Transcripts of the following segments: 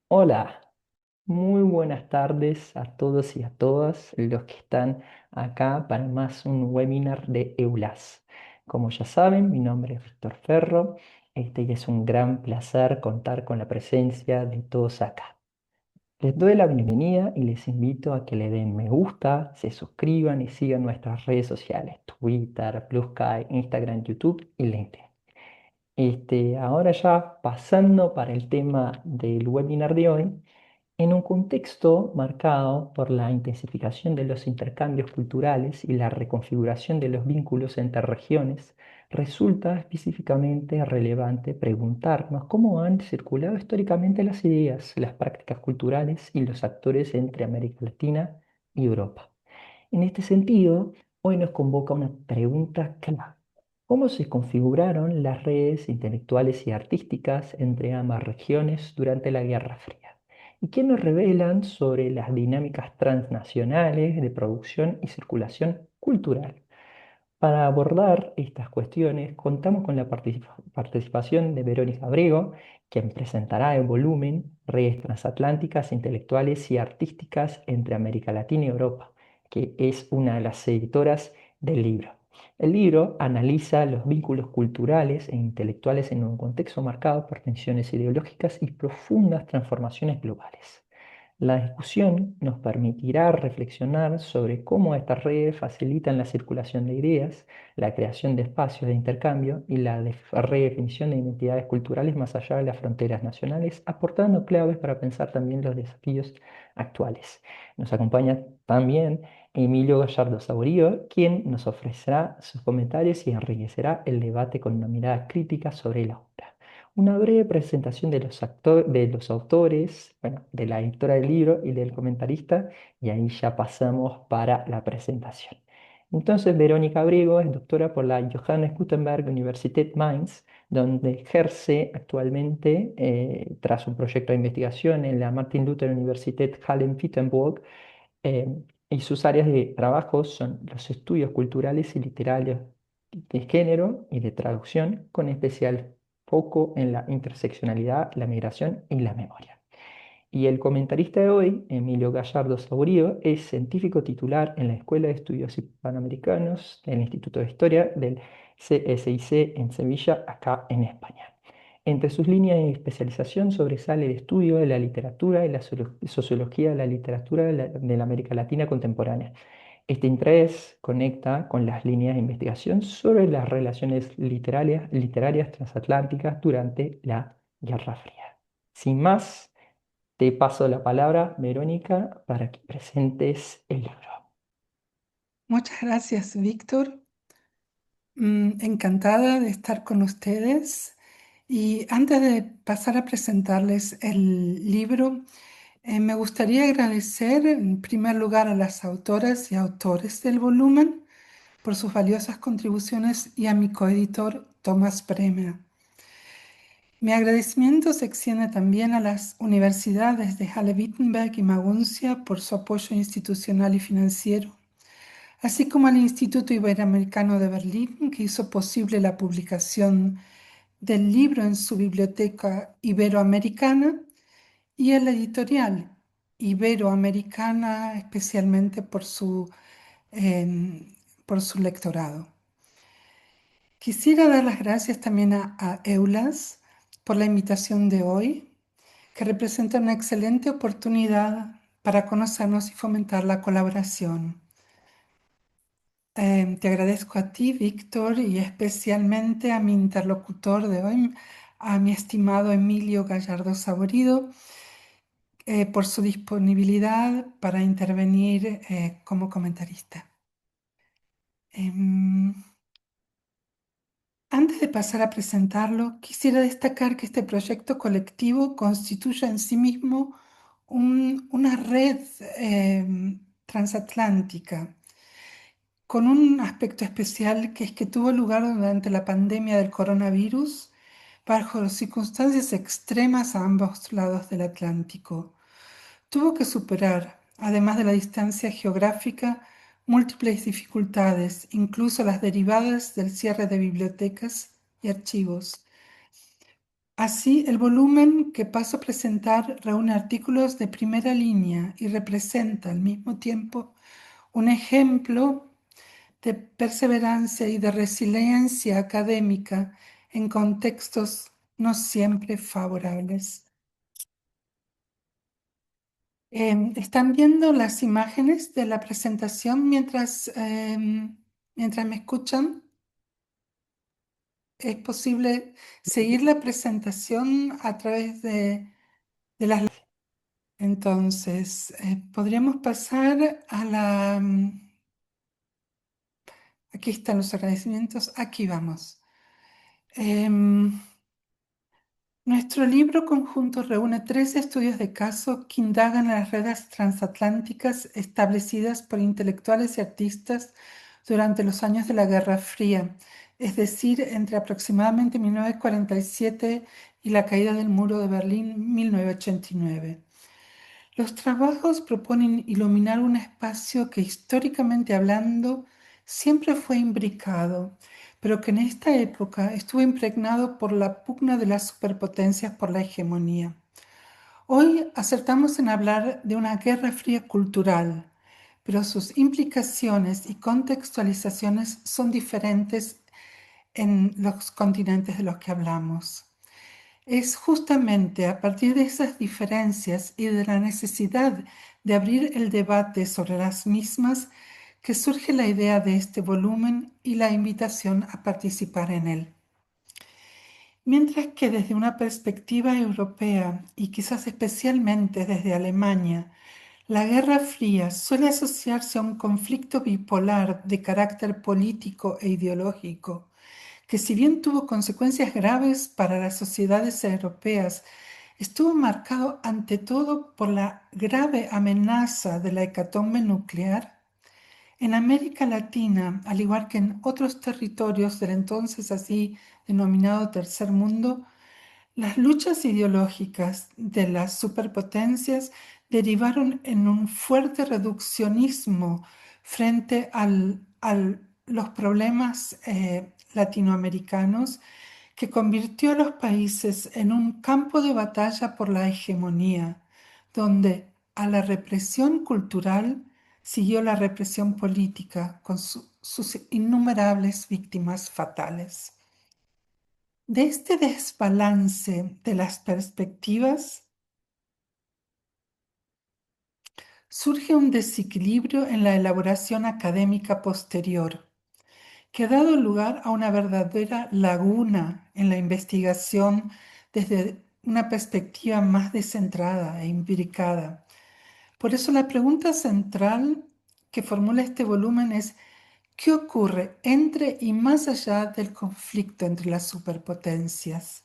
Hola, muy buenas tardes a todos y a todas los que están acá para más un webinar de EULAS. Como ya saben, mi nombre es Víctor Ferro, y es un gran placer contar con la presencia de todos acá. Les doy la bienvenida y les invito a que le den me gusta, se suscriban y sigan nuestras redes sociales, Twitter, Blue Sky, Instagram, YouTube y LinkedIn. Ahora ya pasando para el tema del webinar de hoy, en un contexto marcado por la intensificación de los intercambios culturales y la reconfiguración de los vínculos entre regiones, resulta específicamente relevante preguntarnos cómo han circulado históricamente las ideas, las prácticas culturales y los actores entre América Latina y Europa. En este sentido, hoy nos convoca una pregunta clave. ¿Cómo se configuraron las redes intelectuales y artísticas entre ambas regiones durante la Guerra Fría? ¿Y qué nos revelan sobre las dinámicas transnacionales de producción y circulación cultural? Para abordar estas cuestiones, contamos con la participación de Verónica Abrego, quien presentará el volumen Redes transatlánticas, intelectuales y artísticas entre América Latina y Europa, que es una de las editoras del libro. El libro analiza los vínculos culturales e intelectuales en un contexto marcado por tensiones ideológicas y profundas transformaciones globales. La discusión nos permitirá reflexionar sobre cómo estas redes facilitan la circulación de ideas, la creación de espacios de intercambio y la redefinición de identidades culturales más allá de las fronteras nacionales, aportando claves para pensar también los desafíos actuales. Nos acompaña también Emilio Gallardo Saborío, quien nos ofrecerá sus comentarios y enriquecerá el debate con una mirada crítica sobre la obra. Una breve presentación de de los autores, bueno, de la editora del libro y del comentarista, y ahí ya pasamos para la presentación. Entonces, Verónica Abrego es doctora por la Johannes Gutenberg Universität Mainz, donde ejerce actualmente, tras un proyecto de investigación en la Martin Luther Universität Halle-Wittenberg, eh, y sus áreas de trabajo son los estudios culturales y literarios de género y de traducción, con especial foco en la interseccionalidad, la migración y la memoria. Y el comentarista de hoy, Emilio Gallardo Saborío, es científico titular en la Escuela de Estudios Hispanoamericanos del Instituto de Historia del CSIC en Sevilla, acá en España. Entre sus líneas de especialización sobresale el estudio de la literatura y la sociología de la literatura de la América Latina contemporánea. Este interés conecta con las líneas de investigación sobre las relaciones literarias transatlánticas durante la Guerra Fría. Sin más, te paso la palabra, Verónica, para que presentes el libro. Muchas gracias, Víctor. Encantada de estar con ustedes. Y antes de pasar a presentarles el libro, me gustaría agradecer en primer lugar a las autoras y autores del volumen por sus valiosas contribuciones y a mi coeditor Thomas Bremer. Mi agradecimiento se extiende también a las universidades de Halle-Wittenberg y Maguncia por su apoyo institucional y financiero, así como al Instituto Iberoamericano de Berlín, que hizo posible la publicación del libro en su biblioteca iberoamericana, y a la editorial iberoamericana, especialmente por su lectorado. Quisiera dar las gracias también a EULAS por la invitación de hoy, que representa una excelente oportunidad para conocernos y fomentar la colaboración. Te agradezco a ti, Víctor, y especialmente a mi interlocutor de hoy, a mi estimado Emilio Gallardo Saborido, por su disponibilidad para intervenir como comentarista. Em, Antes de pasar a presentarlo, quisiera destacar que este proyecto colectivo constituye en sí mismo una red transatlántica con un aspecto especial, que es que tuvo lugar durante la pandemia del coronavirus bajo circunstancias extremas a ambos lados del Atlántico. Tuvo que superar, además de la distancia geográfica, múltiples dificultades, incluso las derivadas del cierre de bibliotecas y archivos. Así, el volumen que paso a presentar reúne artículos de primera línea y representa al mismo tiempo un ejemplo de perseverancia y de resiliencia académica en contextos no siempre favorables. ¿Están viendo las imágenes de la presentación mientras me escuchan? ¿Es posible seguir la presentación a través de las... Entonces, podríamos pasar a aquí están los agradecimientos, aquí vamos. Em, Nuestro libro conjunto reúne tres estudios de caso que indagan las redes transatlánticas establecidas por intelectuales y artistas durante los años de la Guerra Fría, es decir, entre aproximadamente 1947 y la caída del muro de Berlín 1989. Los trabajos proponen iluminar un espacio que históricamente hablando siempre fue imbricado, pero que en esta época estuvo impregnado por la pugna de las superpotencias por la hegemonía. Hoy acertamos en hablar de una guerra fría cultural, pero sus implicaciones y contextualizaciones son diferentes en los continentes de los que hablamos. Es justamente a partir de esas diferencias y de la necesidad de abrir el debate sobre las mismas que surge la idea de este volumen y la invitación a participar en él. Mientras que desde una perspectiva europea y quizás especialmente desde Alemania, la Guerra Fría suele asociarse a un conflicto bipolar de carácter político e ideológico, que si bien tuvo consecuencias graves para las sociedades europeas, estuvo marcado ante todo por la grave amenaza de la hecatombe nuclear. En América Latina, al igual que en otros territorios del entonces así denominado Tercer Mundo, las luchas ideológicas de las superpotencias derivaron en un fuerte reduccionismo frente a los problemas latinoamericanos que convirtió a los países en un campo de batalla por la hegemonía, donde a la represión cultural siguió la represión política con sus innumerables víctimas fatales. De este desbalance de las perspectivas surge un desequilibrio en la elaboración académica posterior, que ha dado lugar a una verdadera laguna en la investigación desde una perspectiva más descentrada e imbricada. Por eso la pregunta central que formula este volumen es: ¿qué ocurre entre y más allá del conflicto entre las superpotencias?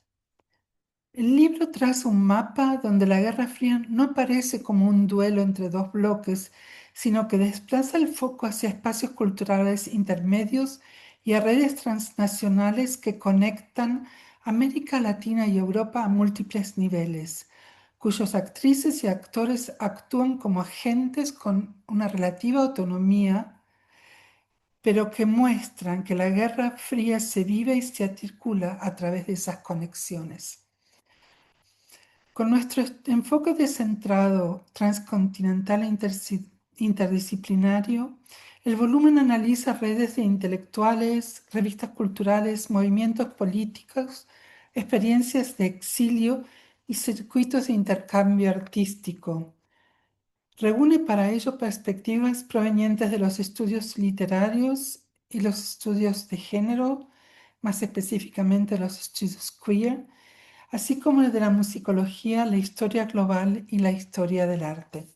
El libro traza un mapa donde la Guerra Fría no aparece como un duelo entre dos bloques, sino que desplaza el foco hacia espacios culturales intermedios y a redes transnacionales que conectan América Latina y Europa a múltiples niveles, cuyos actrices y actores actúan como agentes con una relativa autonomía, pero que muestran que la Guerra Fría se vive y se articula a través de esas conexiones. Con nuestro enfoque descentrado, transcontinental e interdisciplinario, el volumen analiza redes de intelectuales, revistas culturales, movimientos políticos, experiencias de exilio y circuitos de intercambio artístico. Reúne para ello perspectivas provenientes de los estudios literarios y los estudios de género, más específicamente los estudios queer, así como el de la musicología, la historia global y la historia del arte.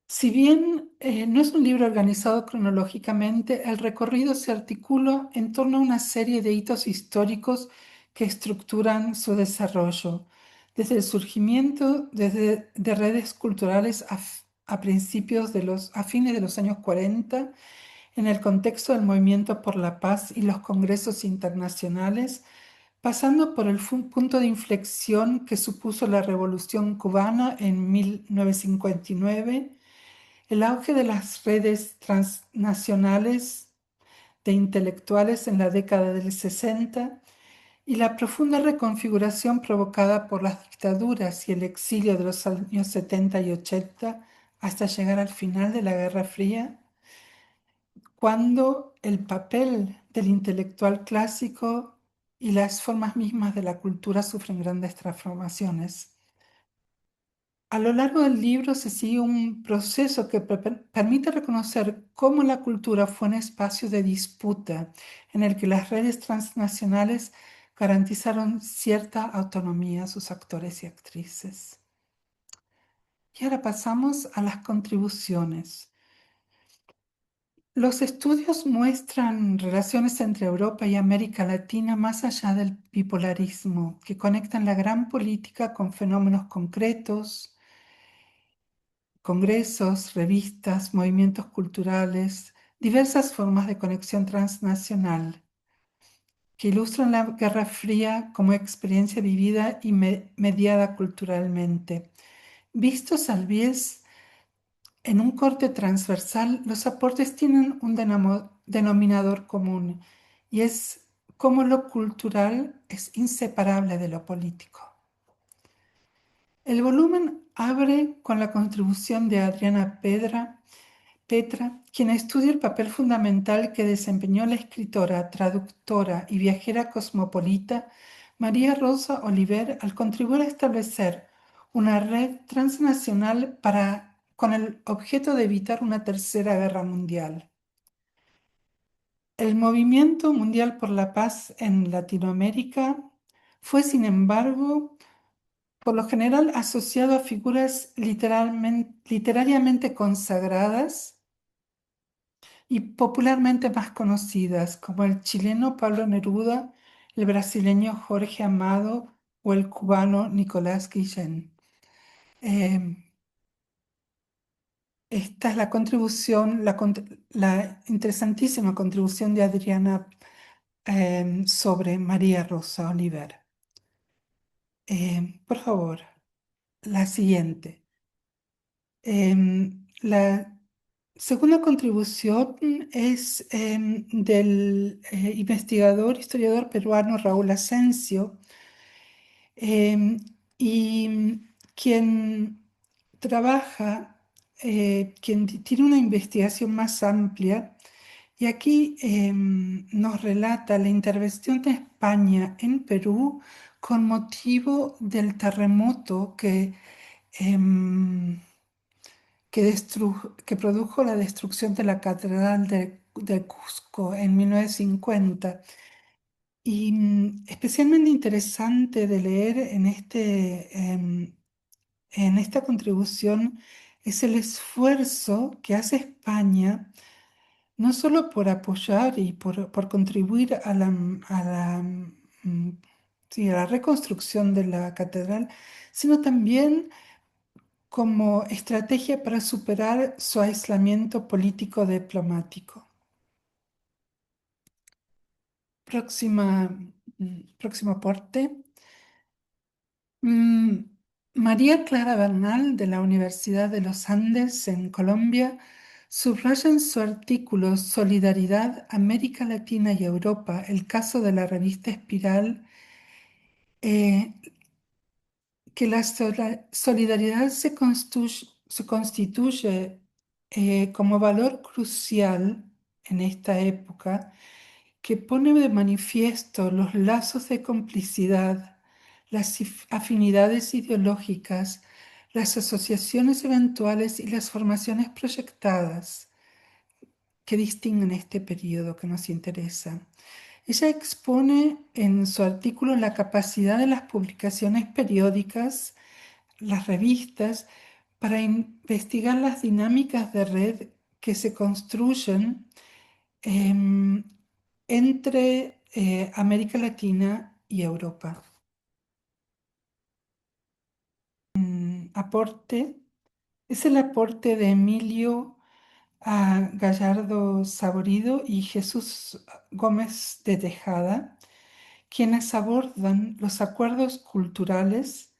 Si bien no es un libro organizado cronológicamente, el recorrido se articula en torno a una serie de hitos históricos que estructuran su desarrollo, desde el surgimiento de redes culturales a fines de los años 40, en el contexto del movimiento por la paz y los congresos internacionales, pasando por el punto de inflexión que supuso la Revolución cubana en 1959, el auge de las redes transnacionales de intelectuales en la década del 60 y la profunda reconfiguración provocada por las dictaduras y el exilio de los años 70 y 80 hasta llegar al final de la Guerra Fría, cuando el papel del intelectual clásico y las formas mismas de la cultura sufren grandes transformaciones. A lo largo del libro se sigue un proceso que permite reconocer cómo la cultura fue un espacio de disputa en el que las redes transnacionales garantizaron cierta autonomía a sus actores y actrices. Y ahora pasamos a las contribuciones. Los estudios muestran relaciones entre Europa y América Latina más allá del bipolarismo, que conectan la gran política con fenómenos concretos, congresos, revistas, movimientos culturales, diversas formas de conexión transnacional que ilustran la Guerra Fría como experiencia vivida y mediada culturalmente. Vistos al bies en un corte transversal, los aportes tienen un denominador común y es cómo lo cultural es inseparable de lo político. El volumen abre con la contribución de Adriana Petra, quien estudia el papel fundamental que desempeñó la escritora, traductora y viajera cosmopolita María Rosa Oliver al contribuir a establecer una red transnacional con el objeto de evitar una tercera guerra mundial. El movimiento mundial por la paz en Latinoamérica fue, sin embargo, por lo general asociado a figuras literariamente consagradas y popularmente más conocidas, como el chileno Pablo Neruda, el brasileño Jorge Amado o el cubano Nicolás Guillén. Eh, Esta es la contribución, la interesantísima contribución de Adriana sobre María Rosa Oliver. Por favor, la siguiente. La segunda contribución es del investigador, historiador peruano Raúl Asensio, em, y quien trabaja, quien tiene una investigación más amplia, y aquí nos relata la intervención de España en Perú con motivo del terremoto em, que produjo la destrucción de la Catedral de Cusco en 1950. Y especialmente interesante de leer en esta contribución es el esfuerzo que hace España, no solo por apoyar y por contribuir mm, sí, a la reconstrucción de la catedral, sino también como estrategia para superar su aislamiento político diplomático. Próximo aporte. Mm, María Clara Bernal, de la Universidad de los Andes en Colombia, subraya en su artículo Solidaridad, América Latina y Europa, el caso de la revista Espiral, eh, que la solidaridad se constituye como valor crucial en esta época, que pone de manifiesto los lazos de complicidad, las afinidades ideológicas, las asociaciones eventuales y las formaciones proyectadas que distinguen este periodo que nos interesa. Ella expone en su artículo la capacidad de las publicaciones periódicas, las revistas, para investigar las dinámicas de red que se construyen em, entre América Latina y Europa. Aporte es el aporte de Emilio Gallardo Saborido y Jesús Gómez de Tejada, quienes abordan los acuerdos culturales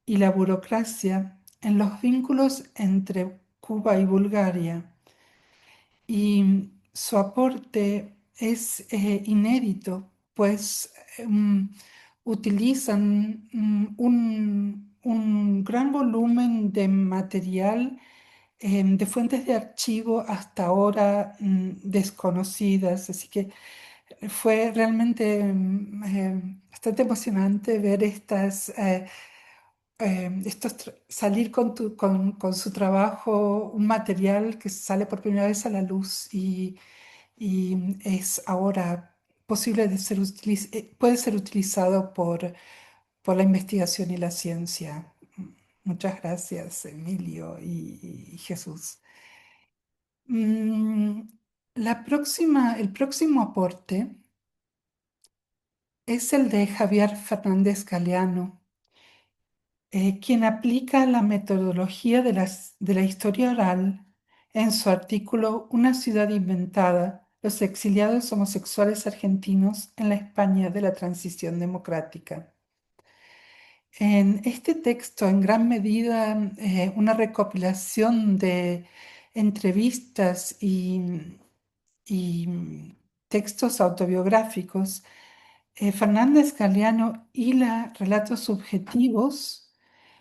y la burocracia en los vínculos entre Cuba y Bulgaria. Y su aporte es inédito, pues utilizan un gran volumen de material de fuentes de archivo hasta ahora desconocidas, así que fue realmente bastante emocionante ver salir con su trabajo, un material que sale por primera vez a la luz y es ahora posible de puede ser utilizado por la investigación y la ciencia. Muchas gracias, Emilio y Jesús. Mm, el próximo aporte es el de Javier Fernández Galeano, quien aplica la metodología de la historia oral en su artículo Una ciudad inventada, los exiliados homosexuales argentinos en la España de la transición democrática. En este texto, en gran medida, una recopilación de entrevistas y textos autobiográficos, Fernández Galeano hila relatos subjetivos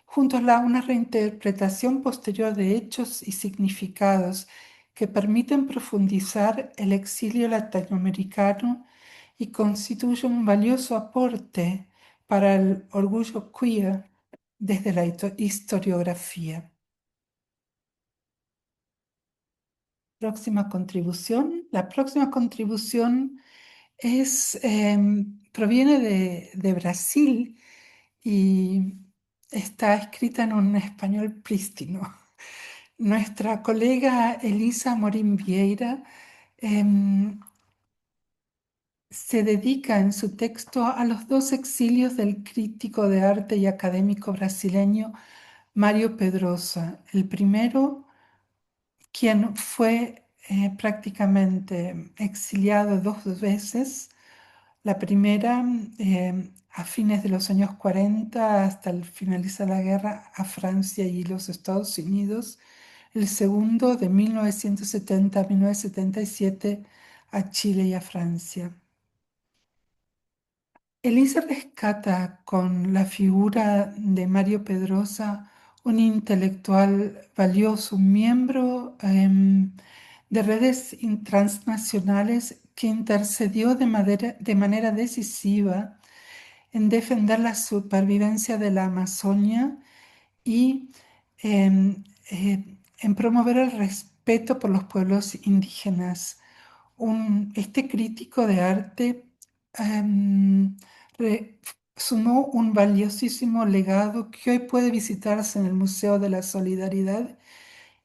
junto a una reinterpretación posterior de hechos y significados que permiten profundizar el exilio latinoamericano y constituyen un valioso aporte para el orgullo queer desde la historiografía. Próxima contribución. La próxima contribución proviene de Brasil y está escrita en un español prístino. Nuestra colega Elisa Morín Vieira em, se dedica en su texto a los dos exilios del crítico de arte y académico brasileño Mario Pedrosa. El primero, quien fue prácticamente exiliado dos veces. La primera, a fines de los años 40, hasta el finalizar la guerra, a Francia y los Estados Unidos. El segundo, de 1970 a 1977, a Chile y a Francia. Elisa rescata con la figura de Mario Pedrosa un intelectual valioso, un miembro de redes transnacionales que intercedió de manera decisiva en defender la supervivencia de la Amazonia y en promover el respeto por los pueblos indígenas. Este crítico de arte em, re- sumó un valiosísimo legado que hoy puede visitarse en el Museo de la Solidaridad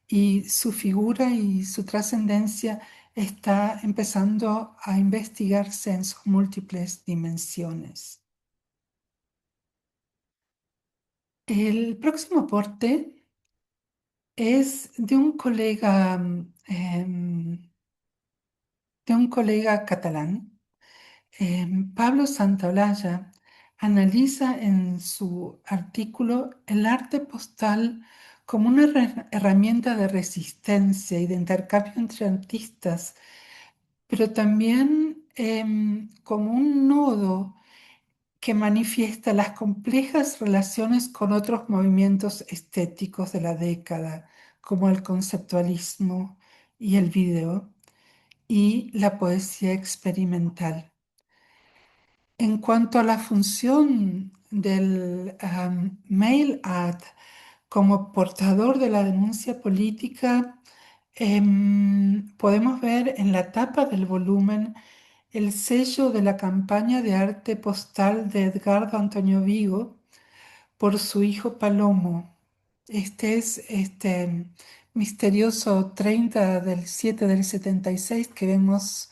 y su figura y su trascendencia está empezando a investigarse en sus múltiples dimensiones. El próximo aporte es de un colega catalán. Pablo Santaolalla analiza en su artículo el arte postal como una herramienta de resistencia y de intercambio entre artistas, pero también como un nodo que manifiesta las complejas relaciones con otros movimientos estéticos de la década, como el conceptualismo y el video, y la poesía experimental. En cuanto a la función del mail ad como portador de la denuncia política, podemos ver en la tapa del volumen el sello de la campaña de arte postal de Edgardo Antonio Vigo por su hijo Palomo. Este es este misterioso 30 del 7 del 76 que vemos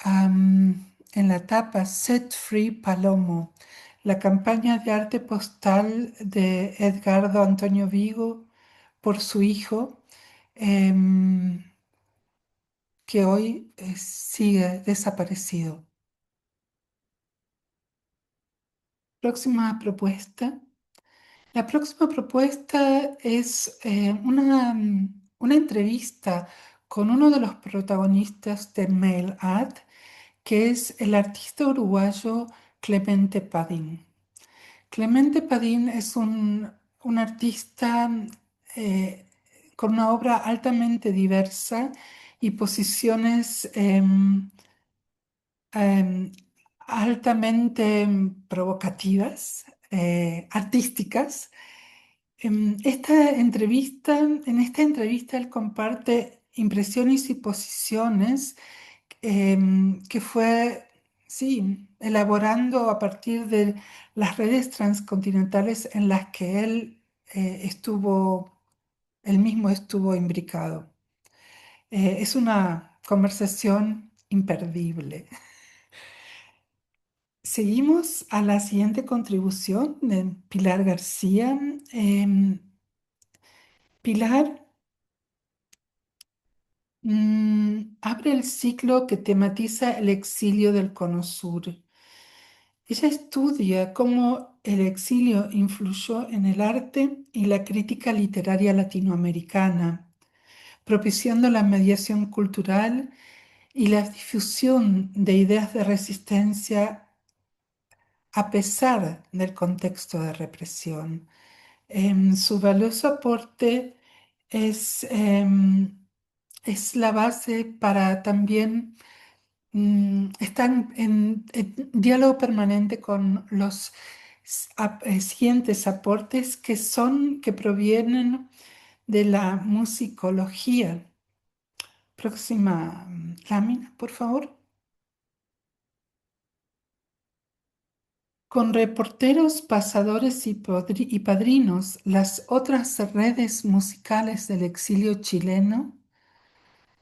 en la tapa Set Free Palomo, la campaña de arte postal de Edgardo Antonio Vigo por su hijo, em, que hoy sigue desaparecido. Próxima propuesta. La próxima propuesta es una entrevista con uno de los protagonistas de Mail Ad, que es el artista uruguayo Clemente Padín. Clemente Padín es un artista eh, con una obra altamente diversa y posiciones em, altamente provocativas, artísticas. En esta entrevista él comparte impresiones y posiciones que fue, sí, elaborando a partir de las redes transcontinentales en las que él mismo estuvo imbricado. Es una conversación imperdible. Seguimos a la siguiente contribución de Pilar García. Pilar abre el ciclo que tematiza el exilio del Cono Sur. Ella estudia cómo el exilio influyó en el arte y la crítica literaria latinoamericana, propiciando la mediación cultural y la difusión de ideas de resistencia a pesar del contexto de represión. Su valioso aporte es, es la base para también estar en diálogo permanente con los siguientes aportes que provienen de la musicología. Próxima lámina, por favor. Con reporteros, pasadores y padrinos, las otras redes musicales del exilio chileno,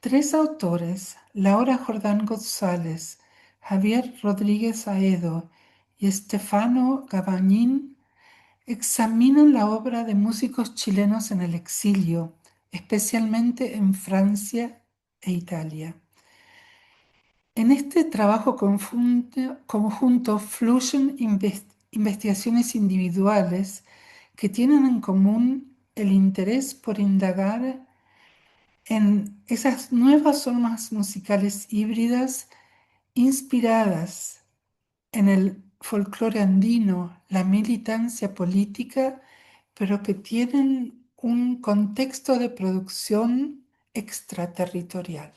tres autores, Laura Jordán González, Javier Rodríguez Aedo y Stefano Gabañín, examinan la obra de músicos chilenos en el exilio, especialmente en Francia e Italia. En este trabajo conjunto fluyen investigaciones individuales que tienen en común el interés por indagar en esas nuevas formas musicales híbridas inspiradas en el folclore andino, la militancia política, pero que tienen un contexto de producción extraterritorial.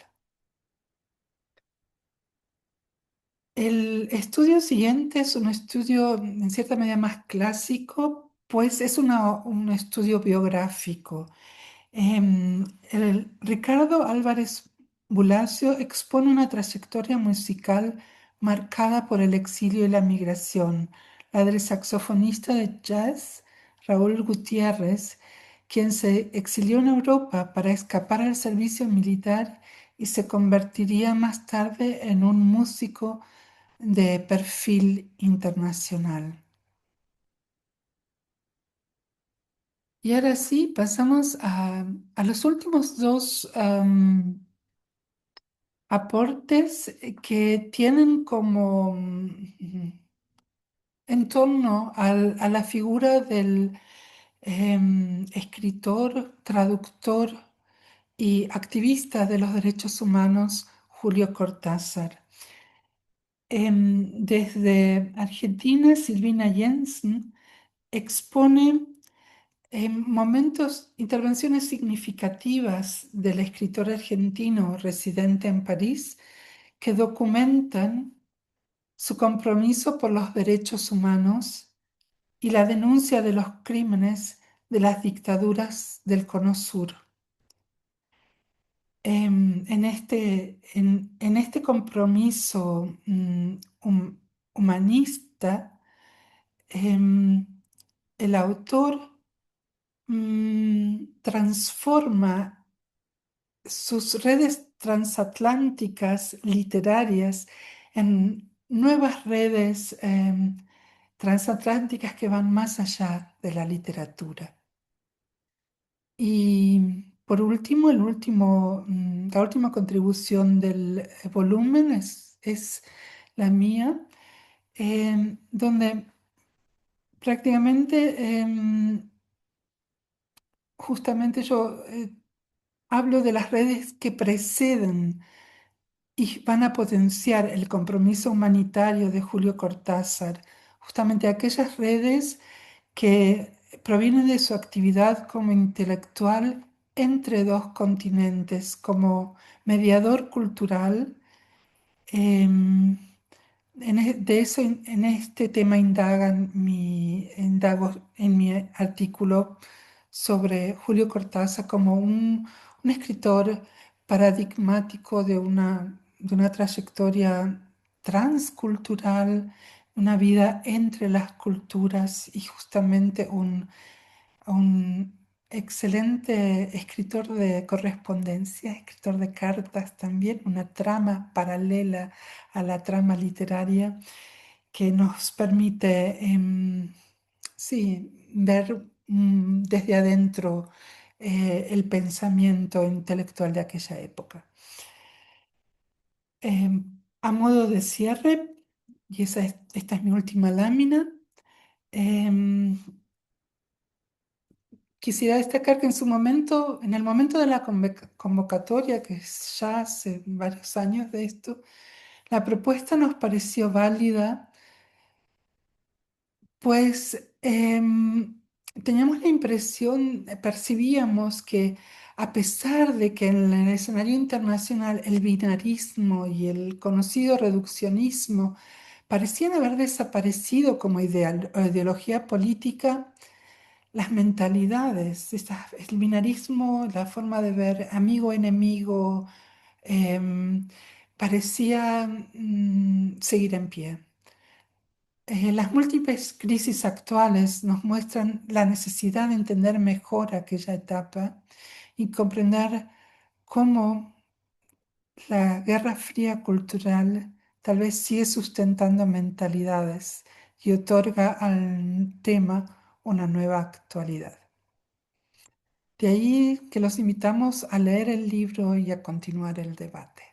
El estudio siguiente es un estudio en cierta medida más clásico, pues es un estudio biográfico. Ricardo Álvarez Bulacio expone una trayectoria musical marcada por el exilio y la migración, la del saxofonista de jazz Raúl Gutiérrez, quien se exilió en Europa para escapar al servicio militar y se convertiría más tarde en un músico de perfil internacional. Y ahora sí, pasamos a los últimos dos aportes que tienen como en torno a la figura del escritor, traductor y activista de los derechos humanos Julio Cortázar. Desde Argentina, Silvina Jensen expone intervenciones significativas del escritor argentino residente en París que documentan su compromiso por los derechos humanos y la denuncia de los crímenes de las dictaduras del Cono Sur. En este compromiso humanista, em, el autor transforma sus redes transatlánticas literarias en nuevas redes transatlánticas que van más allá de la literatura. Y por último, la última contribución del volumen es la mía, donde prácticamente justamente yo hablo de las redes que preceden y van a potenciar el compromiso humanitario de Julio Cortázar, justamente aquellas redes que provienen de su actividad como intelectual entre dos continentes, como mediador cultural. em, de eso, en este tema indago en mi artículo sobre Julio Cortázar como un escritor paradigmático de una trayectoria transcultural, una vida entre las culturas y justamente un excelente escritor de correspondencia, escritor de cartas también, una trama paralela a la trama literaria que nos permite, sí, ver desde adentro el pensamiento intelectual de aquella época. A modo de cierre, y esta es mi última lámina, em, quisiera destacar que en su momento, en el momento de la convocatoria, que es ya hace varios años de esto, la propuesta nos pareció válida, pues teníamos la impresión, percibíamos que a pesar de que en el escenario internacional el binarismo y el conocido reduccionismo parecían haber desaparecido como ideología política, las mentalidades, el binarismo, la forma de ver amigo-enemigo, parecía seguir en pie. Las múltiples crisis actuales nos muestran la necesidad de entender mejor aquella etapa y comprender cómo la Guerra Fría cultural tal vez sigue sustentando mentalidades y otorga al tema una nueva actualidad. De ahí que los invitamos a leer el libro y a continuar el debate.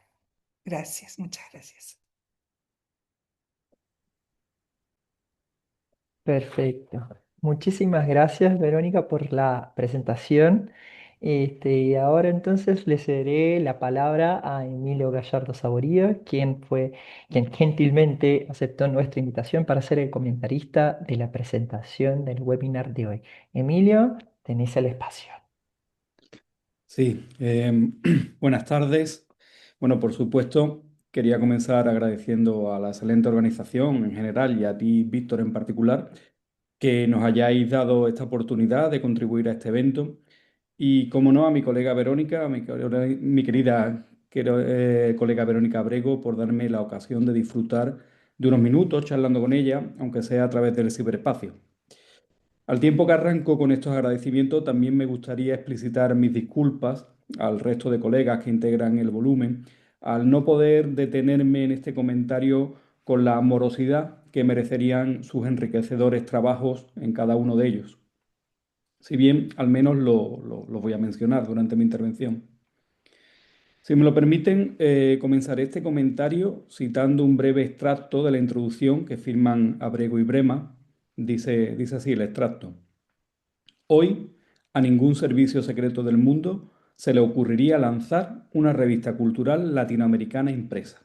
Gracias, muchas gracias. Perfecto. Muchísimas gracias, Verónica, por la presentación. Y ahora entonces le cederé la palabra a Emilio Gallardo Saborío, quien gentilmente aceptó nuestra invitación para ser el comentarista de la presentación del webinar de hoy. Emilio, tenés el espacio. Sí, buenas tardes. Bueno, por supuesto, quería comenzar agradeciendo a la excelente organización en general y a ti, Víctor, en particular, que nos hayáis dado esta oportunidad de contribuir a este evento. Y, como no, a mi colega Verónica, mi querida colega Verónica Abrego, por darme la ocasión de disfrutar de unos minutos charlando con ella, aunque sea a través del ciberespacio. Al tiempo que arranco con estos agradecimientos, también me gustaría explicitar mis disculpas al resto de colegas que integran el volumen, al no poder detenerme en este comentario con la amorosidad que merecerían sus enriquecedores trabajos en cada uno de ellos. Si bien al menos lo voy a mencionar durante mi intervención. Si me lo permiten, comenzaré este comentario citando un breve extracto de la introducción que firman Abrego y Brema. Dice así el extracto. Hoy, a ningún servicio secreto del mundo se le ocurriría lanzar una revista cultural latinoamericana impresa.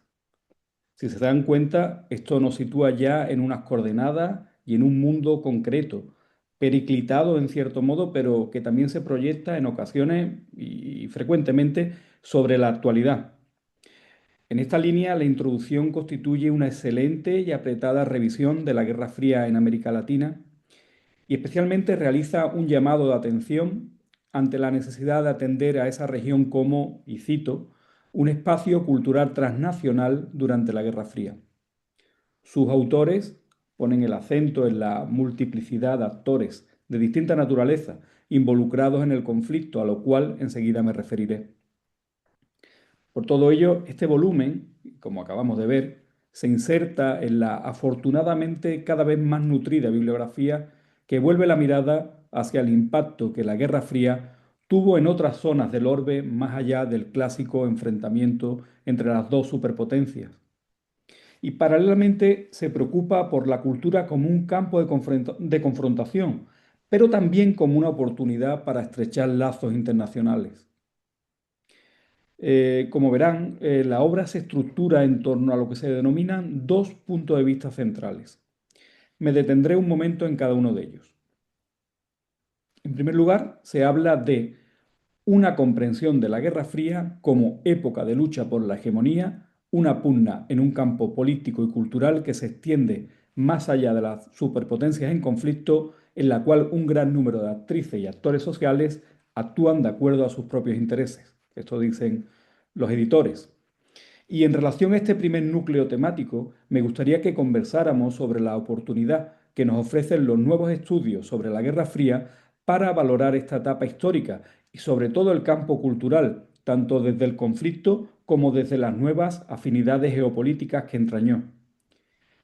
Si se dan cuenta, esto nos sitúa ya en unas coordenadas y en un mundo concreto, periclitado en cierto modo, pero que también se proyecta en ocasiones y frecuentemente sobre la actualidad. En esta línea, la introducción constituye una excelente y apretada revisión de la Guerra Fría en América Latina y especialmente realiza un llamado de atención ante la necesidad de atender a esa región como, y cito, un espacio cultural transnacional durante la Guerra Fría. Sus autores ponen el acento en la multiplicidad de actores de distinta naturaleza involucrados en el conflicto, a lo cual enseguida me referiré. Por todo ello, este volumen, como acabamos de ver, se inserta en la afortunadamente cada vez más nutrida bibliografía que vuelve la mirada hacia el impacto que la Guerra Fría tuvo en otras zonas del orbe más allá del clásico enfrentamiento entre las dos superpotencias. Y paralelamente se preocupa por la cultura como un campo de confrontación, pero también como una oportunidad para estrechar lazos internacionales. Como verán, la obra se estructura en torno a lo que se denominan dos puntos de vista centrales. Me detendré un momento en cada uno de ellos. En primer lugar, se habla de una comprensión de la Guerra Fría como época de lucha por la hegemonía, una pugna en un campo político y cultural que se extiende más allá de las superpotencias en conflicto, en la cual un gran número de actrices y actores sociales actúan de acuerdo a sus propios intereses. Esto dicen los editores. Y en relación a este primer núcleo temático, me gustaría que conversáramos sobre la oportunidad que nos ofrecen los nuevos estudios sobre la Guerra Fría para valorar esta etapa histórica y sobre todo el campo cultural, tanto desde el conflicto como desde las nuevas afinidades geopolíticas que entrañó.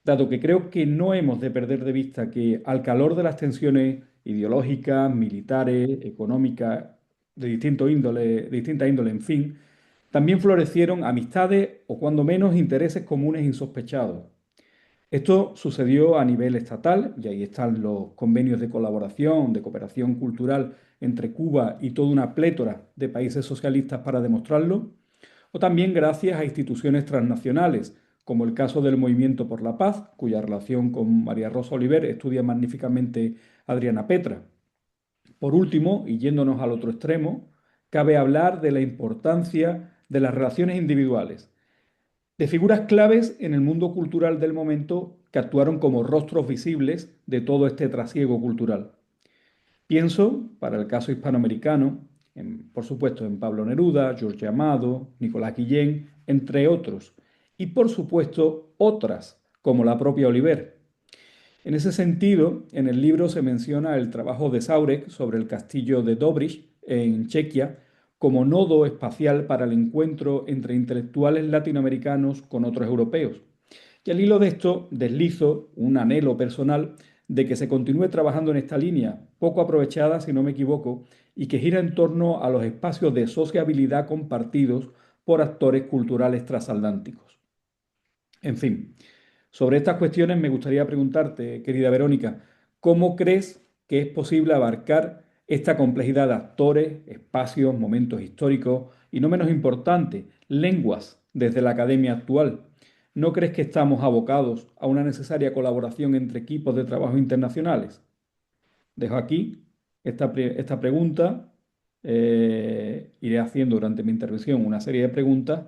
Dado que creo que no hemos de perder de vista que al calor de las tensiones ideológicas, militares, económicas, de distinta índole, en fin, también florecieron amistades o cuando menos intereses comunes insospechados. Esto sucedió a nivel estatal, y ahí están los convenios de colaboración, de cooperación cultural entre Cuba y toda una plétora de países socialistas para demostrarlo, o también gracias a instituciones transnacionales, como el caso del Movimiento por la Paz, cuya relación con María Rosa Oliver estudia magníficamente Adriana Petra. Por último, y yéndonos al otro extremo, cabe hablar de la importancia de las relaciones individuales, de figuras claves en el mundo cultural del momento que actuaron como rostros visibles de todo este trasiego cultural. Pienso, para el caso hispanoamericano, por supuesto, en Pablo Neruda, Jorge Amado, Nicolás Guillén, entre otros, y por supuesto otras, como la propia Oliver. En ese sentido, en el libro se menciona el trabajo de Saurek sobre el castillo de Dobrich, en Chequia, como nodo espacial para el encuentro entre intelectuales latinoamericanos con otros europeos. Y al hilo de esto deslizo un anhelo personal de que se continúe trabajando en esta línea, poco aprovechada si no me equivoco, y que gira en torno a los espacios de sociabilidad compartidos por actores culturales transatlánticos. En fin, sobre estas cuestiones me gustaría preguntarte, querida Verónica, ¿cómo crees que es posible abarcar esta complejidad de actores, espacios, momentos históricos y, no menos importante, lenguas desde la academia actual? ¿No crees que estamos abocados a una necesaria colaboración entre equipos de trabajo internacionales? Dejo aquí esta pregunta. Iré haciendo durante mi intervención una serie de preguntas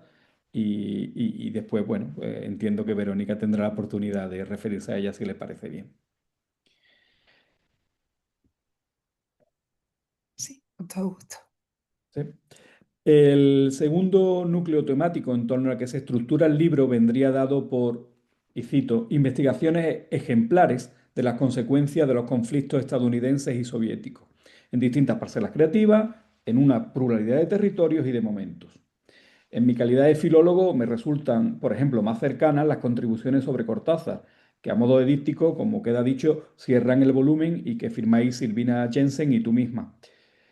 y después, bueno, entiendo que Verónica tendrá la oportunidad de referirse a ella si le parece bien. Sí, con todo gusto. ¿Sí? El segundo núcleo temático en torno al que se estructura el libro vendría dado por, y cito, investigaciones ejemplares de las consecuencias de los conflictos estadounidenses y soviéticos, en distintas parcelas creativas, en una pluralidad de territorios y de momentos. En mi calidad de filólogo me resultan, por ejemplo, más cercanas las contribuciones sobre Cortázar, que a modo de díptico, como queda dicho, cierran el volumen y que firmáis Silvina Jensen y tú misma.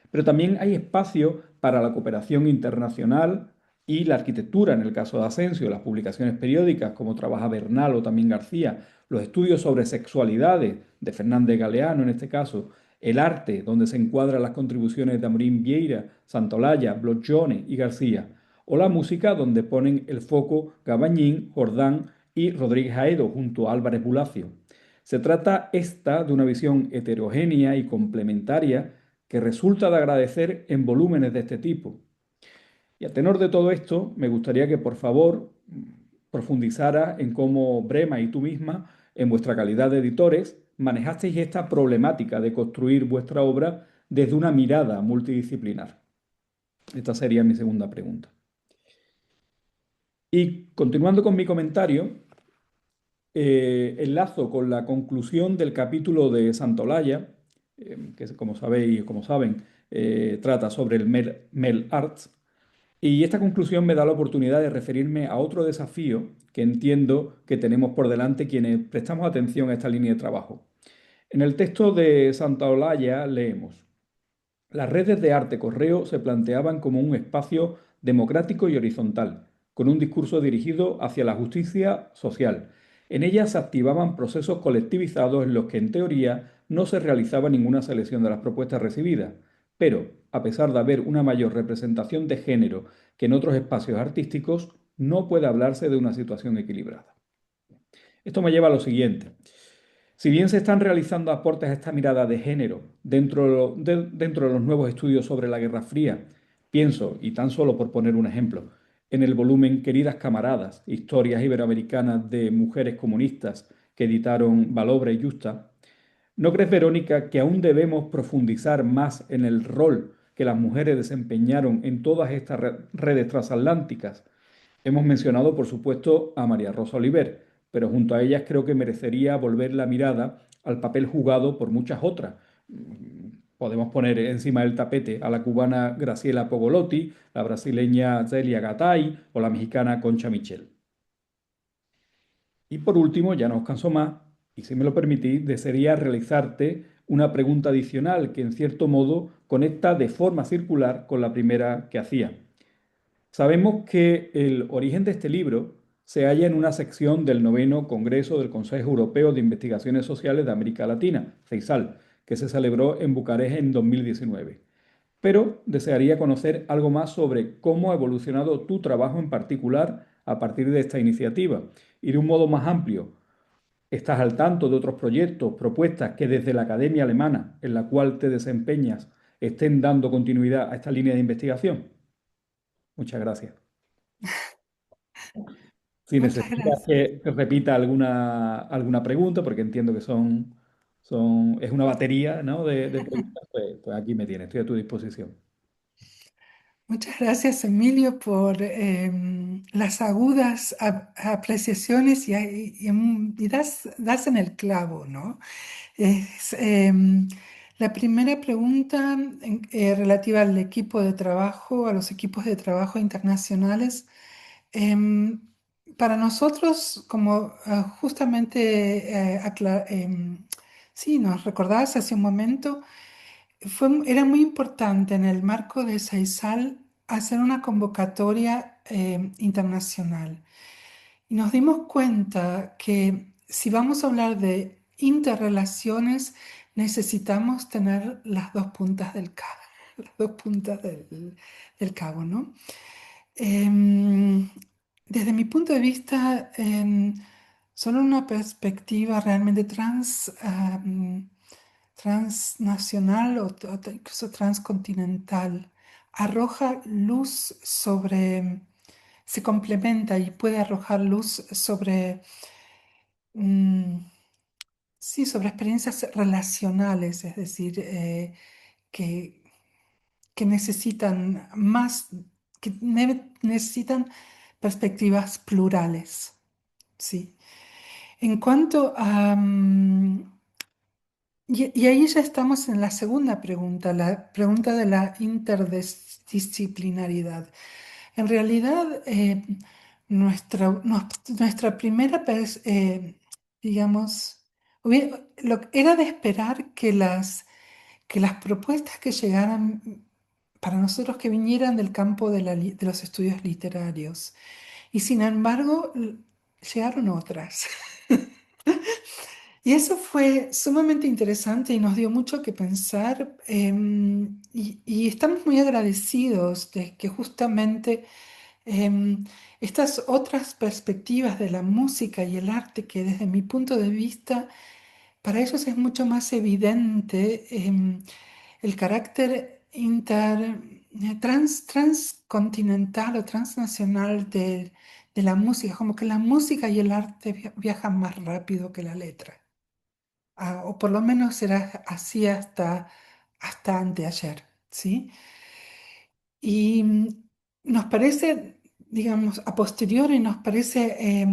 Pero también hay espacio para la cooperación internacional y la arquitectura, en el caso de Asensio, las publicaciones periódicas, como trabaja Bernal o también García, los estudios sobre sexualidades de Fernández Galeano, en este caso, el arte, donde se encuadran las contribuciones de Amorín Vieira, Santolaya, Bloccione y García, o la música, donde ponen el foco Gabañín, Jordán y Rodríguez Aedo, junto a Álvarez Bulacio. Se trata esta de una visión heterogénea y complementaria que resulta de agradecer en volúmenes de este tipo. Y a tenor de todo esto, me gustaría que por favor profundizara en cómo Brema y tú misma, en vuestra calidad de editores, manejasteis esta problemática de construir vuestra obra desde una mirada multidisciplinar. Esta sería mi segunda pregunta. Y continuando con mi comentario, enlazo con la conclusión del capítulo de Santolaya, que como sabéis, como saben, trata sobre el Mel Arts. Y esta conclusión me da la oportunidad de referirme a otro desafío que entiendo que tenemos por delante quienes prestamos atención a esta línea de trabajo. En el texto de Santolaya leemos: las redes de arte correo se planteaban como un espacio democrático y horizontal, con un discurso dirigido hacia la justicia social. En ellas se activaban procesos colectivizados en los que, en teoría, no se realizaba ninguna selección de las propuestas recibidas, pero a pesar de haber una mayor representación de género que en otros espacios artísticos, no puede hablarse de una situación equilibrada. Esto me lleva a lo siguiente. Si bien se están realizando aportes a esta mirada de género dentro de los nuevos estudios sobre la Guerra Fría, pienso, y tan solo por poner un ejemplo, en el volumen Queridas Camaradas, historias iberoamericanas de mujeres comunistas que editaron Valobre y Justa, ¿no crees, Verónica, que aún debemos profundizar más en el rol que las mujeres desempeñaron en todas estas redes transatlánticas? Hemos mencionado, por supuesto, a María Rosa Oliver, pero junto a ellas creo que merecería volver la mirada al papel jugado por muchas otras. Podemos poner encima del tapete a la cubana Graciela Pogolotti, la brasileña Celia Gatay o la mexicana Concha Michel. Y por último, ya no os canso más, y si me lo permitís, desearía realizarte una pregunta adicional que en cierto modo conecta de forma circular con la primera que hacía. Sabemos que el origen de este libro se halla en una sección del noveno Congreso del Consejo Europeo de Investigaciones Sociales de América Latina, CEISAL, que se celebró en Bucarest en 2019. Pero desearía conocer algo más sobre cómo ha evolucionado tu trabajo en particular a partir de esta iniciativa y de un modo más amplio. ¿Estás al tanto de otros proyectos, propuestas que desde la Academia Alemana en la cual te desempeñas estén dando continuidad a esta línea de investigación? Muchas gracias. Si Muchas necesitas gracias. que repita alguna pregunta, porque entiendo que es una batería, ¿no? de preguntas, pues aquí me tienes, estoy a tu disposición. Muchas gracias, Emilio, por las agudas apreciaciones y das en el clavo, ¿no? Es, la primera pregunta relativa al equipo de trabajo, a los equipos de trabajo internacionales. em, para nosotros, como justamente sí, nos recordabas hace un momento, era muy importante en el marco de Saisal hacer una convocatoria internacional. Y nos dimos cuenta que si vamos a hablar de interrelaciones, necesitamos tener las dos puntas del cabo, las dos puntas del cabo, ¿no? Em, Desde mi punto de vista, solo una perspectiva realmente transnacional o incluso transcontinental arroja luz sobre, se complementa y puede arrojar luz sobre, mm, sí, sobre experiencias relacionales, es decir, que, que necesitan más, necesitan perspectivas plurales, sí. En cuanto a, y ahí ya estamos en la segunda pregunta, la pregunta de la interdisciplinaridad. En realidad, nuestra primera, digamos, era de esperar que las propuestas que llegaran para nosotros que vinieran del campo de los estudios literarios. Y sin embargo, llegaron otras. Y eso fue sumamente interesante y nos dio mucho que pensar, y estamos muy agradecidos de que justamente em, estas otras perspectivas de la música y el arte, que desde mi punto de vista, para ellos es mucho más evidente el carácter transcontinental o transnacional de la música, como que la música y el arte viajan más rápido que la letra. O por lo menos era así hasta anteayer, ¿sí? Y nos parece, digamos, a posteriori nos parece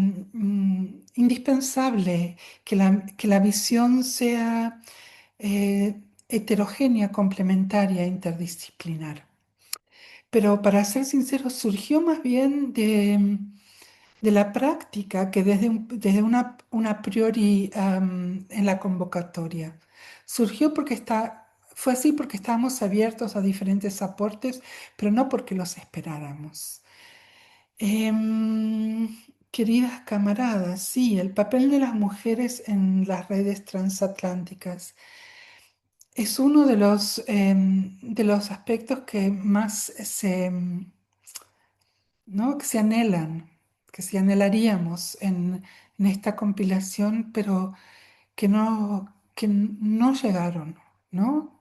indispensable que la visión sea heterogénea, complementaria, interdisciplinar. Pero para ser sincero, surgió más bien de la práctica que desde una a priori en la convocatoria. Surgió fue así porque estábamos abiertos a diferentes aportes, pero no porque los esperáramos. Em, Queridas camaradas, sí, el papel de las mujeres en las redes transatlánticas. es uno de los aspectos que más ¿no? que se anhelan, que se anhelaríamos en esta compilación, pero que no llegaron, ¿no?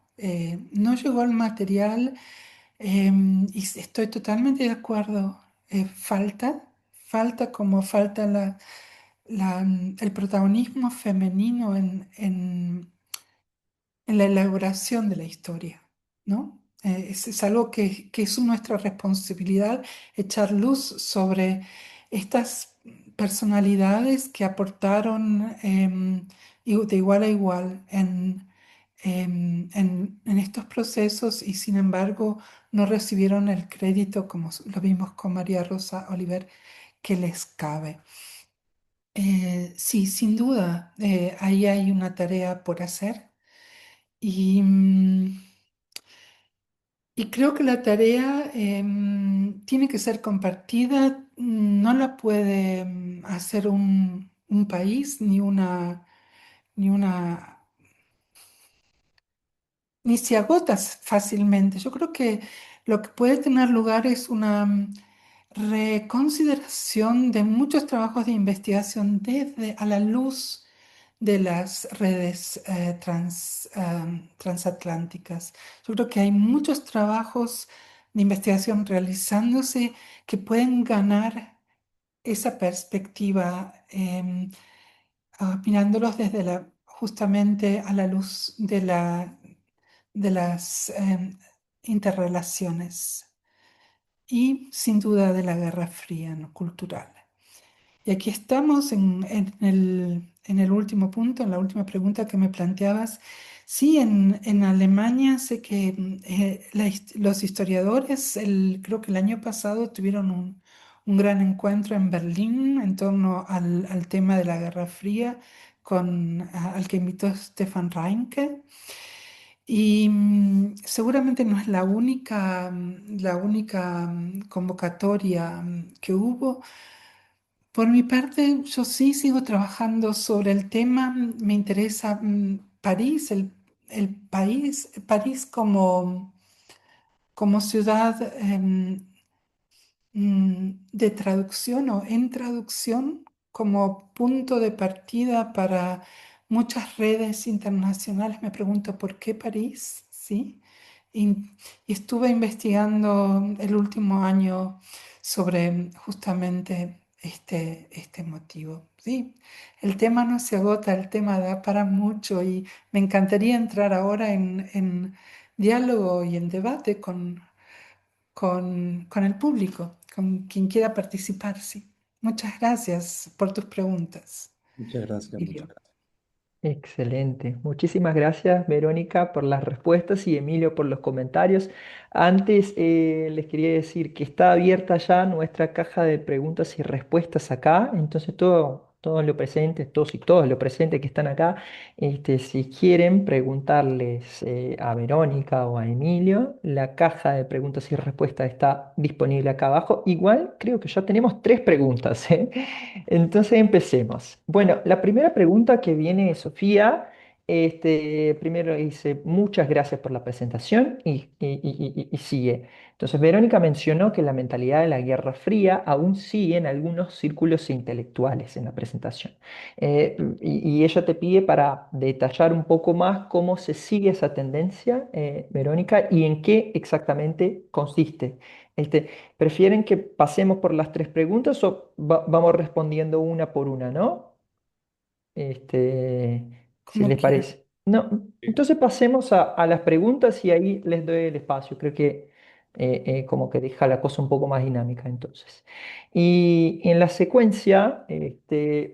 No llegó el material y estoy totalmente de acuerdo. Falta como falta el protagonismo femenino en la elaboración de la historia, ¿no? Es algo que es nuestra responsabilidad echar luz sobre estas personalidades que aportaron de igual a igual en estos procesos y sin embargo no recibieron el crédito, como lo vimos con María Rosa Oliver, que les cabe. Sí, sin duda, ahí hay una tarea por hacer. Y, y creo que la tarea tiene que ser compartida, no la puede hacer un país ni una, ni se agota fácilmente. Yo creo que lo que puede tener lugar es una reconsideración de muchos trabajos de investigación desde a la luz de las redes transatlánticas. Yo creo que hay muchos trabajos de investigación realizándose que pueden ganar esa perspectiva, mirándolos desde justamente a la luz de las interrelaciones y sin duda de la Guerra Fría, ¿no? Cultural. Y aquí estamos en el último punto, en la última pregunta que me planteabas. Sí, en Alemania sé que los historiadores, creo que el año pasado tuvieron un gran encuentro en Berlín en torno al tema de la Guerra Fría, al que invitó Stefan Reinke. Y seguramente no es la única convocatoria que hubo. Por mi parte, yo sí sigo trabajando sobre el tema. Me interesa París, el país, París como ciudad de traducción o en traducción como punto de partida para muchas redes internacionales. Me pregunto por qué París, ¿sí? Y, y estuve investigando el último año sobre justamente este motivo. Sí, el tema no se agota, el tema da para mucho y me encantaría entrar ahora en diálogo y en debate con el público, con quien quiera participar, sí. Muchas gracias por tus preguntas, Muchas gracias, muchas Emilio. gracias. Excelente. Muchísimas gracias, Verónica, por las respuestas y Emilio por los comentarios. Antes les quería decir que está abierta ya nuestra caja de preguntas y respuestas acá. Entonces, todos los presentes, todos y todas los presentes que están acá, si quieren preguntarles a Verónica o a Emilio, la caja de preguntas y respuestas está disponible acá abajo. Igual creo que ya tenemos tres preguntas, ¿eh? Entonces empecemos. Bueno, la primera pregunta que viene de Sofía, primero dice, muchas gracias por la presentación y sigue. Entonces, Verónica mencionó que la mentalidad de la Guerra Fría aún sigue en algunos círculos intelectuales en la presentación. Y ella te pide para detallar un poco más cómo se sigue esa tendencia, Verónica, y en qué exactamente consiste. Este, ¿Prefieren que pasemos por las tres preguntas o vamos respondiendo una por una, ¿no? Si Como les quieras. parece. No, Sí. entonces pasemos a las preguntas y ahí les doy el espacio. Creo que como que deja la cosa un poco más dinámica entonces. Y en la secuencia,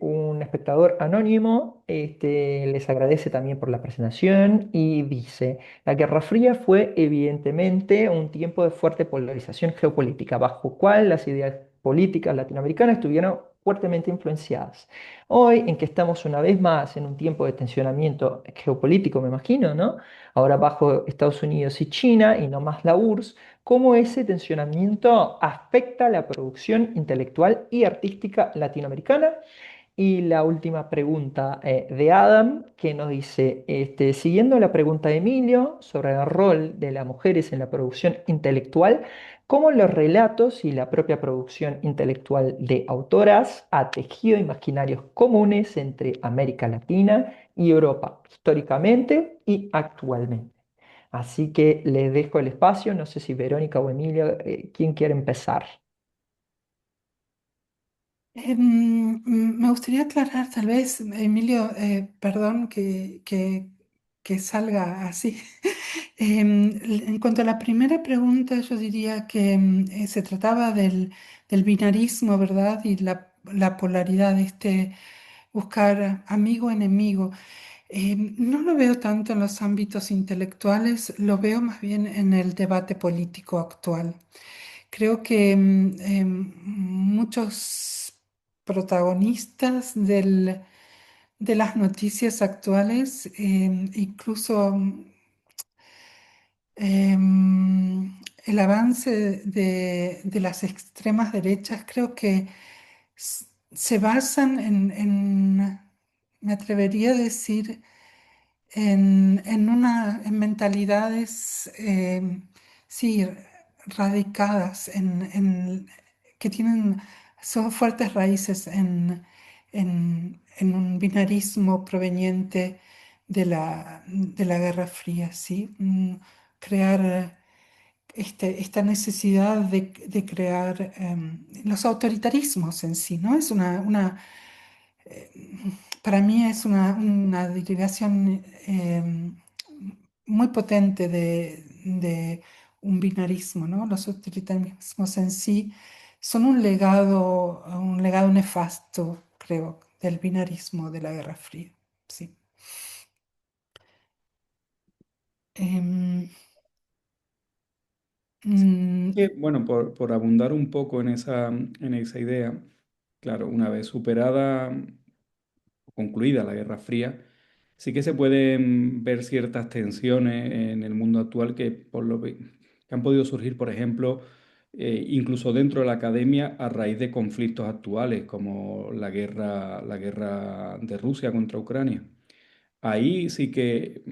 un espectador anónimo les agradece también por la presentación y dice, la Guerra Fría fue evidentemente un tiempo de fuerte polarización geopolítica, bajo cual las ideas políticas latinoamericanas estuvieron fuertemente influenciadas. Hoy, en que estamos una vez más en un tiempo de tensionamiento geopolítico, me imagino, ¿no? Ahora bajo Estados Unidos y China y no más la URSS, ¿cómo ese tensionamiento afecta la producción intelectual y artística latinoamericana? Y la última pregunta de Adam, que nos dice, siguiendo la pregunta de Emilio sobre el rol de las mujeres en la producción intelectual, ¿cómo los relatos y la propia producción intelectual de autoras ha tejido imaginarios comunes entre América Latina y Europa, históricamente y actualmente? Así que les dejo el espacio, no sé si Verónica o Emilio, ¿quién quiere empezar? Me gustaría aclarar, tal vez, Emilio, perdón que salga así. En cuanto a la primera pregunta, yo diría que se trataba del binarismo, ¿verdad? Y la polaridad, buscar amigo-enemigo. No lo veo tanto en los ámbitos intelectuales, lo veo más bien en el debate político actual. Creo que muchos protagonistas de las noticias actuales, incluso el avance de las extremas derechas, creo que se basan me atrevería a decir, en mentalidades, sí, radicadas, que son fuertes raíces en un binarismo proveniente de la Guerra Fría, ¿sí? Crear esta necesidad de crear los autoritarismos en sí, ¿no? Eh, para mí es una derivación muy potente de un binarismo, ¿no? Los utilitarismos en sí son un legado nefasto, creo, del binarismo de la Guerra Fría. Sí. Em, mm, Bueno, por abundar un poco en esa idea, claro, una vez superada o concluida la Guerra Fría, sí que se pueden ver ciertas tensiones en el mundo actual que han podido surgir, por ejemplo, incluso dentro de la academia a raíz de conflictos actuales, como la guerra de Rusia contra Ucrania. Ahí sí que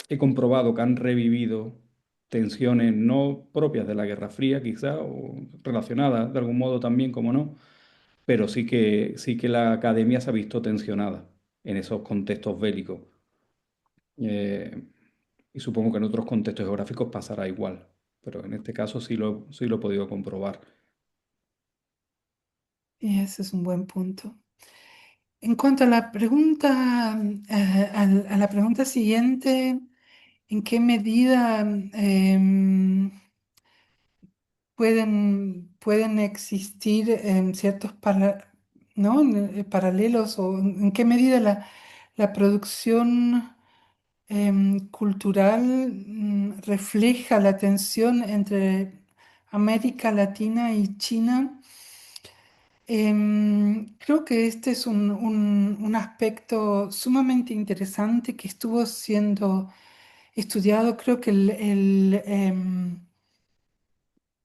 he comprobado que han revivido tensiones no propias de la Guerra Fría, quizá, o relacionadas de algún modo también, como no, pero sí que la academia se ha visto tensionada en esos contextos bélicos. Eh, y supongo que en otros contextos geográficos pasará igual, pero en este caso sí lo he podido comprobar. y ese es un buen punto. En cuanto a la pregunta, a la pregunta siguiente, ¿en qué medida pueden existir ciertos ¿no? Paralelos o en qué medida la producción cultural refleja la tensión entre América Latina y China? Creo que este es un aspecto sumamente interesante que estuvo siendo estudiado. Creo que el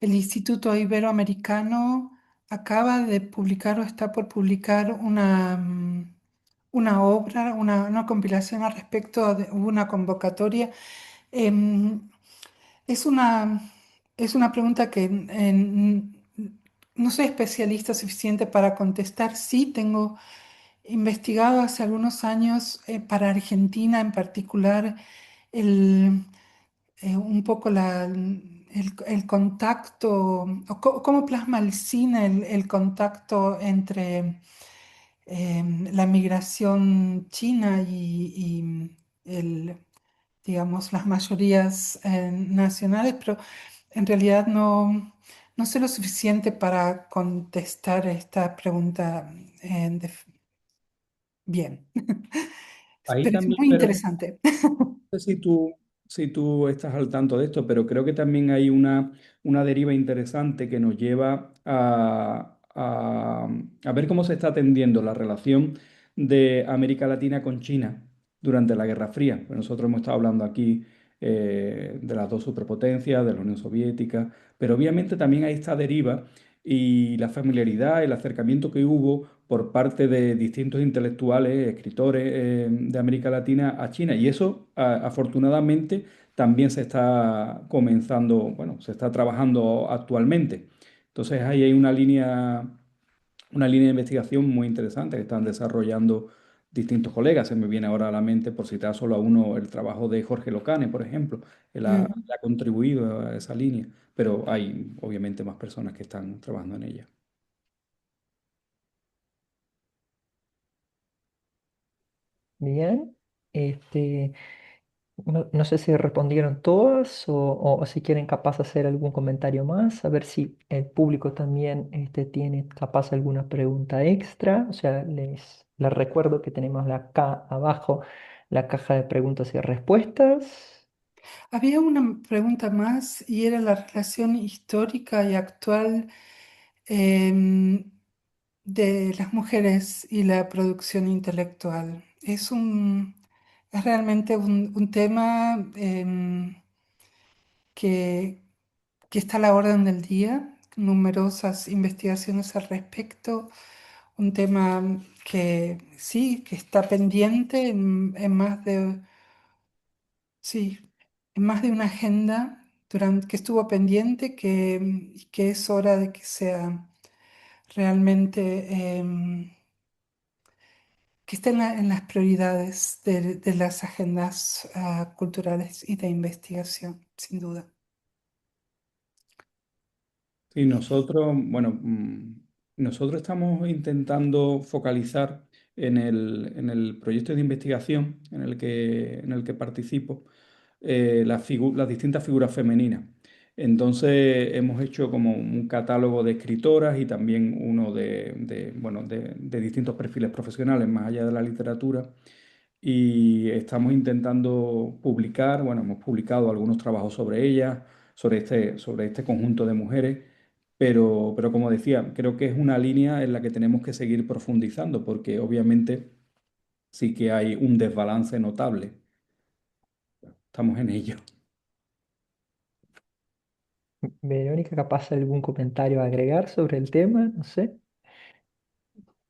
Instituto Iberoamericano acaba de publicar o está por publicar una obra, una compilación al respecto, hubo una convocatoria. Em, es una, es una pregunta que no soy especialista suficiente para contestar. Sí, tengo investigado hace algunos años para Argentina en particular un poco el contacto, o cómo plasma el cine el contacto entre la migración china y digamos, las mayorías nacionales, pero en realidad no sé lo suficiente para contestar esta pregunta bien, Ahí pero es también, muy pero interesante. sé si tú estás al tanto de esto, pero creo que también hay una deriva interesante que nos lleva a ver cómo se está atendiendo la relación de América Latina con China durante la Guerra Fría. Pues nosotros hemos estado hablando aquí de las dos superpotencias, de la Unión Soviética, pero obviamente también hay esta deriva y la familiaridad, el acercamiento que hubo por parte de distintos intelectuales, escritores de América Latina a China. Y eso, afortunadamente, también se está comenzando, bueno, se está trabajando actualmente. Entonces ahí hay una línea de investigación muy interesante que están desarrollando distintos colegas. Se me viene ahora a la mente, por citar solo a uno, el trabajo de Jorge Locane, por ejemplo. Él ha contribuido a esa línea, pero hay obviamente más personas que están trabajando en ella. Bien. Este, no sé si respondieron todas o si quieren capaz hacer algún comentario más, a ver si el público también tiene capaz alguna pregunta extra. O sea, les recuerdo que tenemos acá abajo la caja de preguntas y respuestas. Había una pregunta más y era la relación histórica y actual em, de las mujeres y la producción intelectual. Es realmente un tema que, que está a la orden del día, numerosas investigaciones al respecto, un tema que sí, que está pendiente en más de, sí, en más de una agenda que estuvo pendiente, que es hora de que sea realmente, que esté en las prioridades de las agendas culturales y de investigación, sin duda. Sí, nosotros, bueno, nosotros estamos intentando focalizar en el proyecto de investigación en el que participo, las distintas figuras femeninas. Entonces hemos hecho como un catálogo de escritoras y también uno bueno, de distintos perfiles profesionales, más allá de la literatura. Y estamos intentando publicar, bueno, hemos publicado algunos trabajos sobre ellas, sobre este conjunto de mujeres, pero como decía, creo que es una línea en la que tenemos que seguir profundizando, porque obviamente sí que hay un desbalance notable. Estamos en ello. Verónica, capaz algún comentario a agregar sobre el tema, no sé.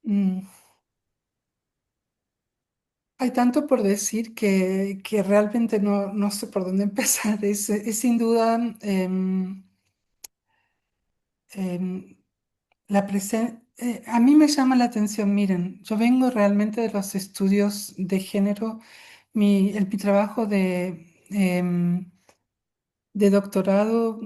Mm, Hay tanto por decir que realmente no sé por dónde empezar. Es sin duda em, a mí me llama la atención, miren, yo vengo realmente de los estudios de género. Mi trabajo de doctorado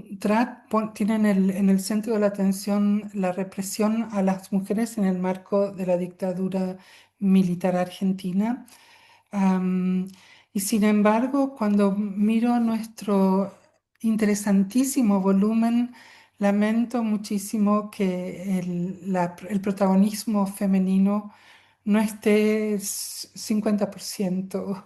tiene en el centro de la atención la represión a las mujeres en el marco de la dictadura militar argentina. Am, y sin embargo, cuando miro nuestro interesantísimo volumen, lamento muchísimo que el protagonismo femenino no esté 50%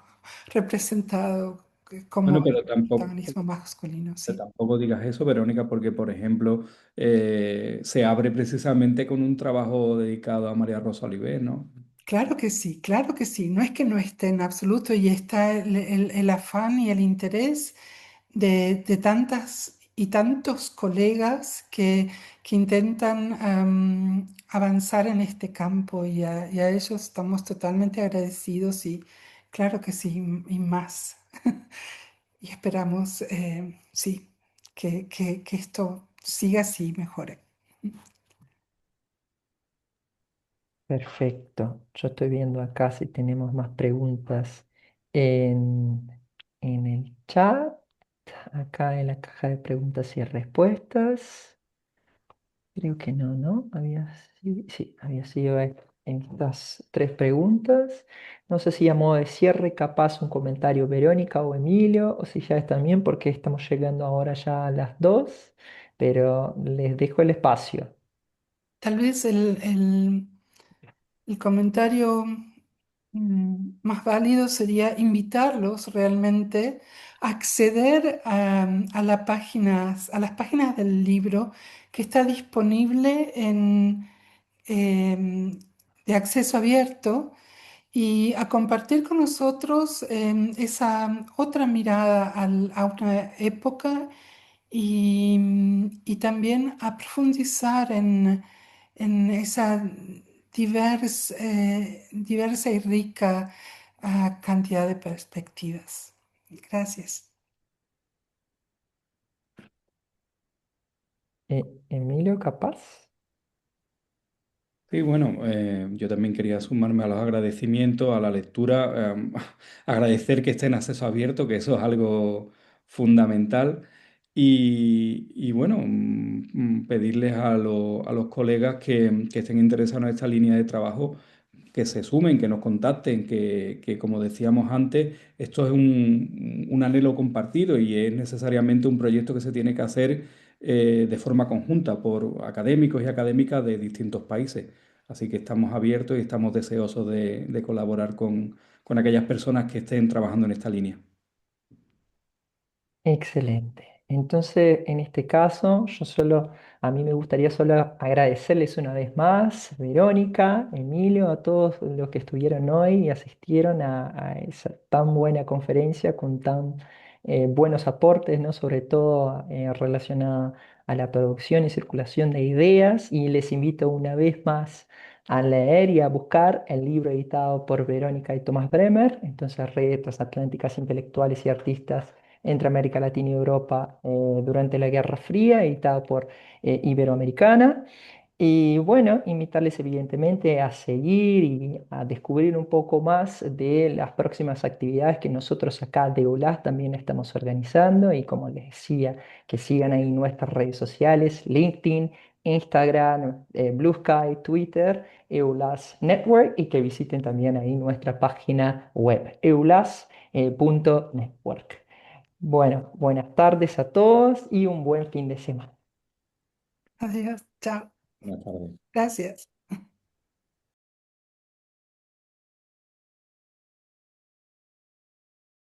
representado Bueno, como el protagonismo masculino, pero sí. tampoco digas eso, Verónica, porque, por ejemplo, se abre precisamente con un trabajo dedicado a María Rosa Oliver, ¿no? Claro que sí, claro que sí. No es que no esté en absoluto y está el afán y el interés de tantas y tantos colegas que intentan avanzar en este campo y a ellos estamos totalmente agradecidos y claro que sí, y más. Y esperamos, sí, que esto siga así y mejore. Perfecto. Yo estoy viendo acá si tenemos más preguntas en, en el chat, acá en la caja de preguntas y respuestas. Creo que no, ¿no? Sí, había sido en estas tres preguntas. No sé si a modo de cierre, capaz un comentario Verónica o Emilio, o si ya están bien, porque estamos llegando ahora ya a las 2, pero les dejo el espacio. Tal vez el comentario más válido sería invitarlos realmente a acceder a las páginas del libro que está disponible em, de acceso abierto y a compartir con nosotros esa otra mirada a una época y también a profundizar en esa diversa y rica cantidad de perspectivas. Gracias. Emilio, capaz. Sí, bueno, yo también quería sumarme a los agradecimientos, a la lectura, agradecer que esté en acceso abierto, que eso es algo fundamental. Y bueno, pedirles a los colegas que estén interesados en esta línea de trabajo que se sumen, que nos contacten, que como decíamos antes, esto es un anhelo compartido y es necesariamente un proyecto que se tiene que hacer de forma conjunta por académicos y académicas de distintos países. Así que estamos abiertos y estamos deseosos de colaborar con aquellas personas que estén trabajando en esta línea. Excelente. Entonces, en este caso, a mí me gustaría solo agradecerles una vez más, Verónica, Emilio, a todos los que estuvieron hoy y asistieron a esa tan buena conferencia con tan buenos aportes, ¿no? Sobre todo relacionada a la producción y circulación de ideas. Y les invito una vez más a leer y a buscar el libro editado por Verónica y Tomás Bremer, entonces Redes Transatlánticas Intelectuales y Artistas entre América Latina y Europa durante la Guerra Fría, editado por Iberoamericana. Y bueno, invitarles evidentemente a seguir y a descubrir un poco más de las próximas actividades que nosotros acá de ULAS también estamos organizando y como les decía, que sigan ahí nuestras redes sociales, LinkedIn, Instagram, Blue Sky, Twitter, EULAS Network y que visiten también ahí nuestra página web, eulas.network. Bueno, buenas tardes a todos y un buen fin de semana. Adiós. Chao. Buenas tardes. Gracias.